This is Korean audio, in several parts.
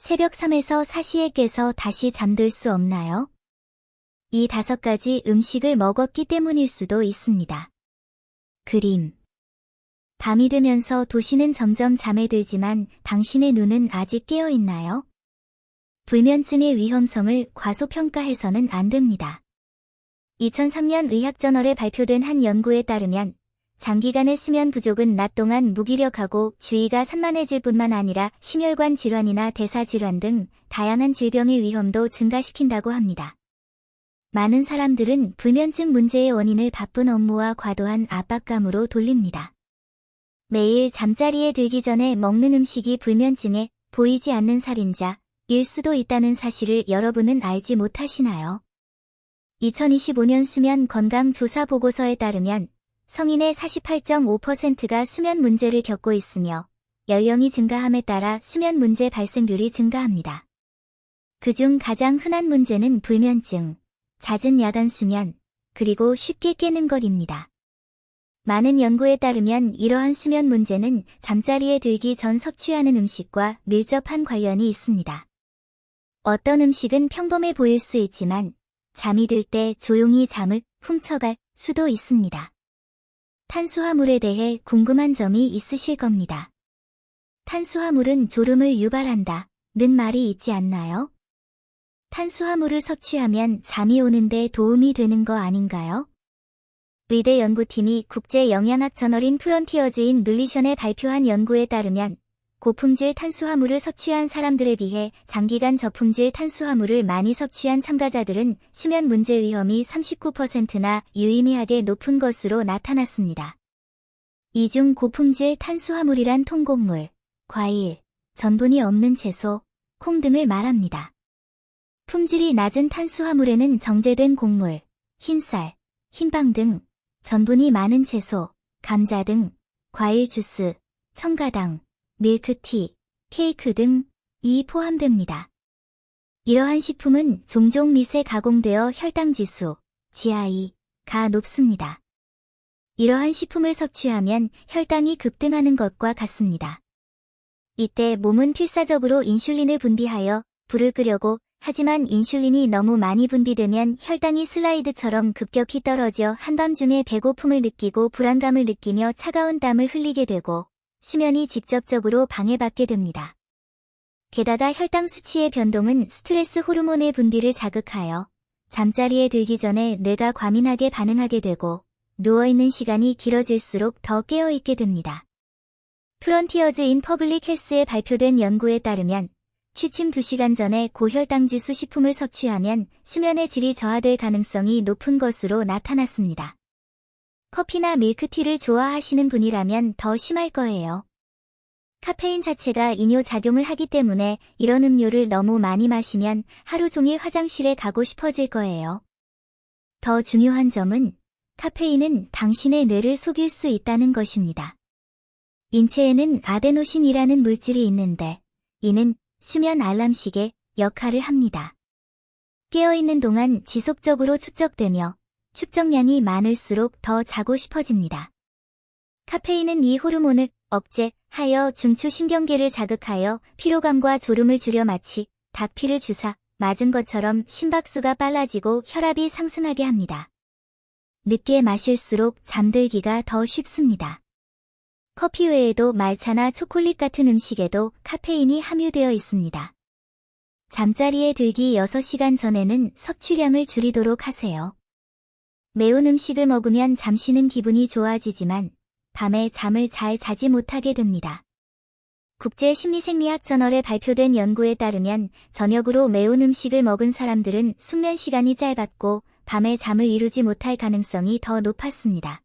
새벽 3에서 4시에 깨서 다시 잠들 수 없나요? 이 5가지 음식을 먹었기 때문일 수도 있습니다. 그림. 밤이 되면서 도시는 점점 잠에 들지만 당신의 눈은 아직 깨어 있나요? 불면증의 위험성을 과소평가해서는 안 됩니다. 2003년 의학저널에 발표된 한 연구에 따르면 장기간의 수면 부족은 낮 동안 무기력하고 주의가 산만해질 뿐만 아니라 심혈관 질환이나 대사질환 등 다양한 질병의 위험도 증가시킨다고 합니다. 많은 사람들은 불면증 문제의 원인을 바쁜 업무와 과도한 압박감으로 돌립니다. 매일 잠자리에 들기 전에 먹는 음식이 불면증에 보이지 않는 살인자일 수도 있다는 사실을 여러분은 알지 못하시나요? 2025년 수면 건강 조사 보고서에 따르면 성인의 48.5%가 수면 문제를 겪고 있으며 연령이 증가함에 따라 수면 문제 발생률이 증가합니다. 그중 가장 흔한 문제는 불면증, 잦은 야간 수면, 그리고 쉽게 깨는 것입니다. 많은 연구에 따르면 이러한 수면 문제는 잠자리에 들기 전 섭취하는 음식과 밀접한 관련이 있습니다. 어떤 음식은 평범해 보일 수 있지만 잠이 들 때 조용히 잠을 훔쳐갈 수도 있습니다. 탄수화물에 대해 궁금한 점이 있으실 겁니다. 탄수화물은 졸음을 유발한다는 말이 있지 않나요? 탄수화물을 섭취하면 잠이 오는데 도움이 되는 거 아닌가요? 의대 연구팀이 국제 영양학 저널인 프론티어즈 인 눌리션에 발표한 연구에 따르면 고품질 탄수화물을 섭취한 사람들에 비해 장기간 저품질 탄수화물을 많이 섭취한 참가자들은 수면 문제 위험이 39%나 유의미하게 높은 것으로 나타났습니다. 이 중 고품질 탄수화물이란 통곡물, 과일, 전분이 없는 채소, 콩 등을 말합니다. 품질이 낮은 탄수화물에는 정제된 곡물, 흰쌀, 흰빵 등 전분이 많은 채소, 감자 등 과일 주스, 첨가당, 밀크티, 케이크 등이 포함됩니다. 이러한 식품은 종종 미세 가공되어 혈당지수, GI가 높습니다. 이러한 식품을 섭취하면 혈당이 급등하는 것과 같습니다. 이때 몸은 필사적으로 인슐린을 분비하여 불을 끄려고 하지만 인슐린이 너무 많이 분비되면 혈당이 슬라이드처럼 급격히 떨어져 한밤중에 배고픔을 느끼고 불안감을 느끼며 차가운 땀을 흘리게 되고 수면이 직접적으로 방해받게 됩니다. 게다가 혈당 수치의 변동은 스트레스 호르몬의 분비를 자극하여 잠자리에 들기 전에 뇌가 과민하게 반응하게 되고 누워있는 시간이 길어질수록 더 깨어있게 됩니다. 프론티어즈 인 퍼블릭 헬스에 발표된 연구에 따르면 취침 2시간 전에 고혈당지수 식품을 섭취하면 수면의 질이 저하될 가능성이 높은 것으로 나타났습니다. 커피나 밀크티를 좋아하시는 분이라면 더 심할 거예요. 카페인 자체가 이뇨작용을 하기 때문에 이런 음료를 너무 많이 마시면 하루 종일 화장실에 가고 싶어질 거예요. 더 중요한 점은 카페인은 당신의 뇌를 속일 수 있다는 것입니다. 인체에는 아데노신이라는 물질이 있는데 이는 수면 알람식의 역할을 합니다. 깨어있는 동안 지속적으로 축적되며 축적량이 많을수록 더 자고 싶어집니다. 카페인은 이 호르몬을 억제하여 중추신경계를 자극하여 피로감과 졸음을 줄여 마치 닭피를 주사 맞은 것처럼 심박수가 빨라지고 혈압이 상승하게 합니다. 늦게 마실수록 잠들기가 더 쉽습니다. 커피 외에도 말차나 초콜릿 같은 음식에도 카페인이 함유되어 있습니다. 잠자리에 들기 6시간 전에는 섭취량을 줄이도록 하세요. 매운 음식을 먹으면 잠시는 기분이 좋아지지만 밤에 잠을 잘 자지 못하게 됩니다. 국제심리생리학 저널에 발표된 연구에 따르면 저녁으로 매운 음식을 먹은 사람들은 숙면 시간이 짧았고 밤에 잠을 이루지 못할 가능성이 더 높았습니다.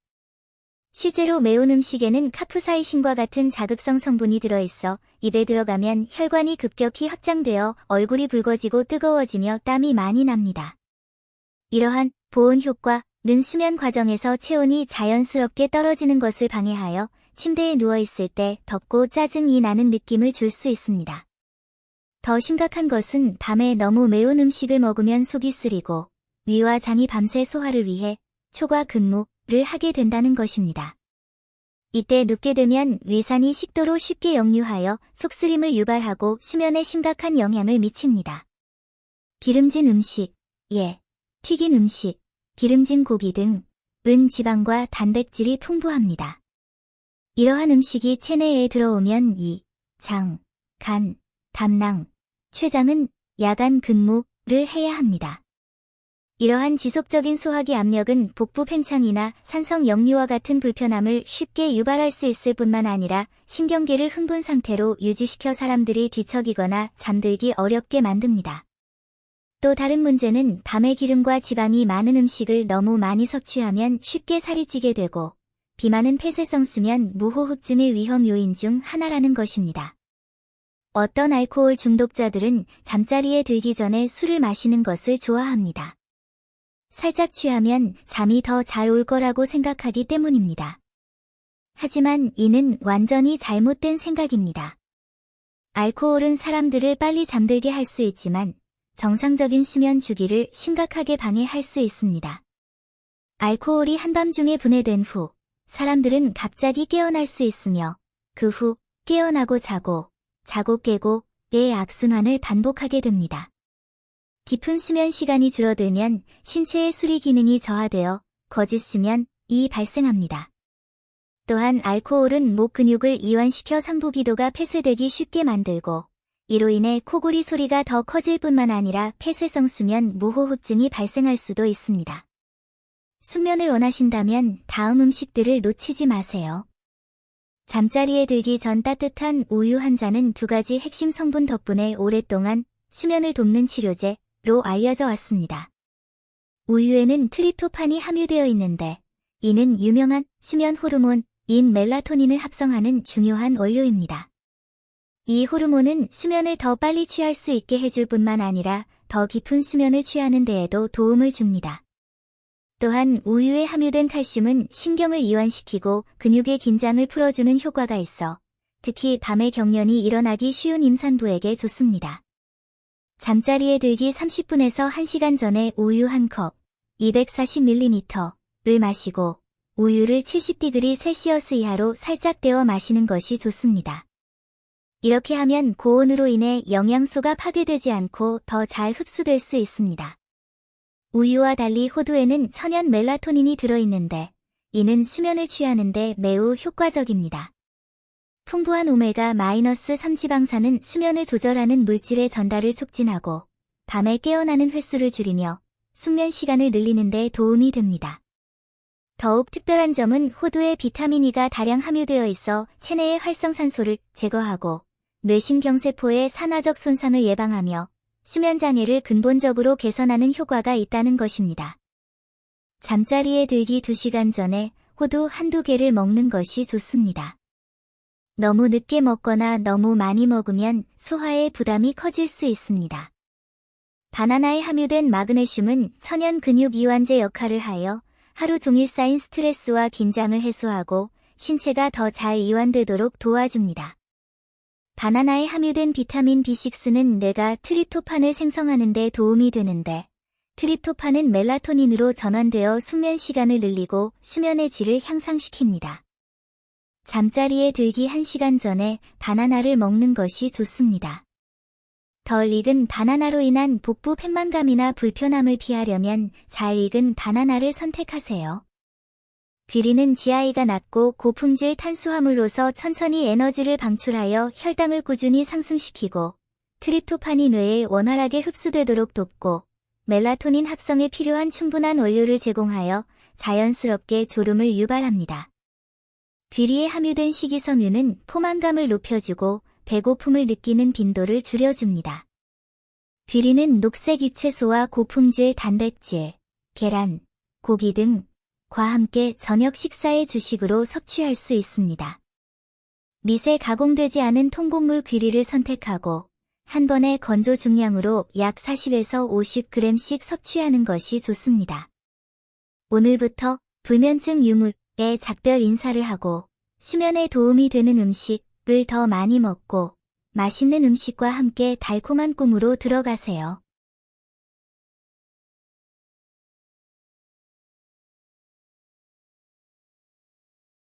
실제로 매운 음식에는 카프사이신과 같은 자극성 성분이 들어있어 입에 들어가면 혈관이 급격히 확장되어 얼굴이 붉어지고 뜨거워지며 땀이 많이 납니다. 이러한 보온 효과는 수면 과정에서 체온이 자연스럽게 떨어지는 것을 방해하여 침대에 누워있을 때 덥고 짜증이 나는 느낌을 줄 수 있습니다. 더 심각한 것은 밤에 너무 매운 음식을 먹으면 속이 쓰리고 위와 장이 밤새 소화를 위해 초과 근무를 하게 된다는 것입니다. 이때 눕게 되면 위산이 식도로 쉽게 역류하여 속쓰림을 유발하고 수면에 심각한 영향을 미칩니다. 기름진 음식, 튀긴 음식, 기름진 고기 등은 지방과 단백질이 풍부합니다. 이러한 음식이 체내에 들어오면 위, 장, 간, 담낭, 췌장은 야간 근무를 해야 합니다. 이러한 지속적인 소화기 압력은 복부 팽창이나 산성 역류와 같은 불편함을 쉽게 유발할 수 있을 뿐만 아니라 신경계를 흥분 상태로 유지시켜 사람들이 뒤척이거나 잠들기 어렵게 만듭니다. 또 다른 문제는 밤에 기름과 지방이 많은 음식을 너무 많이 섭취하면 쉽게 살이 찌게 되고 비만은 폐쇄성 수면 무호흡증의 위험 요인 중 하나라는 것입니다. 어떤 알코올 중독자들은 잠자리에 들기 전에 술을 마시는 것을 좋아합니다. 살짝 취하면 잠이 더 잘 올 거라고 생각하기 때문입니다. 하지만 이는 완전히 잘못된 생각입니다. 알코올은 사람들을 빨리 잠들게 할 수 있지만 정상적인 수면 주기를 심각하게 방해할 수 있습니다. 알코올이 한밤중에 분해된 후 사람들은 갑자기 깨어날 수 있으며 그 후 깨어나고 자고 깨고의 악순환을 반복하게 됩니다. 깊은 수면 시간이 줄어들면 신체의 수리 기능이 저하되어 거짓 수면이 발생합니다. 또한 알코올은 목 근육을 이완시켜 상부기도가 폐쇄되기 쉽게 만들고 이로 인해 코골이 소리가 더 커질 뿐만 아니라 폐쇄성 수면 무호흡증이 발생할 수도 있습니다. 숙면을 원하신다면 다음 음식들을 놓치지 마세요. 잠자리에 들기 전 따뜻한 우유 한 잔은 두 가지 핵심 성분 덕분에 오랫동안 수면을 돕는 치료제로 알려져 왔습니다. 우유에는 트립토판이 함유되어 있는데 이는 유명한 수면 호르몬인 멜라토닌을 합성하는 중요한 원료입니다. 이 호르몬은 수면을 더 빨리 취할 수 있게 해줄 뿐만 아니라 더 깊은 수면을 취하는 데에도 도움을 줍니다. 또한 우유에 함유된 칼슘은 신경을 이완시키고 근육의 긴장을 풀어주는 효과가 있어 특히 밤에 경련이 일어나기 쉬운 임산부에게 좋습니다. 잠자리에 들기 30분에서 1시간 전에 우유 1컵, 240ml를 마시고 우유를 70°C 이하로 살짝 데워 마시는 것이 좋습니다. 이렇게 하면 고온으로 인해 영양소가 파괴되지 않고 더 잘 흡수될 수 있습니다. 우유와 달리 호두에는 천연 멜라토닌이 들어있는데 이는 수면을 취하는 데 매우 효과적입니다. 풍부한 오메가-3 지방산은 수면을 조절하는 물질의 전달을 촉진하고 밤에 깨어나는 횟수를 줄이며 숙면 시간을 늘리는 데 도움이 됩니다. 더욱 특별한 점은 호두에 비타민 E가 다량 함유되어 있어 체내의 활성산소를 제거하고 뇌신경세포의 산화적 손상을 예방하며 수면장애를 근본적으로 개선하는 효과가 있다는 것입니다. 잠자리에 들기 2시간 전에 호두 한두 개를 먹는 것이 좋습니다. 너무 늦게 먹거나 너무 많이 먹으면 소화에 부담이 커질 수 있습니다. 바나나에 함유된 마그네슘은 천연 근육 이완제 역할을 하여 하루 종일 쌓인 스트레스와 긴장을 해소하고 신체가 더 잘 이완되도록 도와줍니다. 바나나에 함유된 비타민 B6는 뇌가 트립토판을 생성하는 데 도움이 되는데 트립토판은 멜라토닌으로 전환되어 숙면 시간을 늘리고 수면의 질을 향상시킵니다. 잠자리에 들기 1시간 전에 바나나를 먹는 것이 좋습니다. 덜 익은 바나나로 인한 복부 팽만감이나 불편함을 피하려면 잘 익은 바나나를 선택하세요. 귀리는 GI가 낮고 고품질 탄수화물로서 천천히 에너지를 방출하여 혈당을 꾸준히 상승시키고 트립토판이 뇌에 원활하게 흡수되도록 돕고 멜라토닌 합성에 필요한 충분한 원료를 제공하여 자연스럽게 졸음을 유발합니다. 귀리에 함유된 식이섬유는 포만감을 높여주고 배고픔을 느끼는 빈도를 줄여줍니다. 귀리는 녹색 잎채소와 고품질 단백질, 계란, 고기 등과 함께 저녁 식사의 주식으로 섭취할 수 있습니다. 미세 가공되지 않은 통곡물 귀리를 선택하고 한 번에 건조 중량으로 약 40에서 50g씩 섭취하는 것이 좋습니다. 오늘부터 불면증 유물에 작별 인사를 하고 수면에 도움이 되는 음식을 더 많이 먹고 맛있는 음식과 함께 달콤한 꿈으로 들어가세요.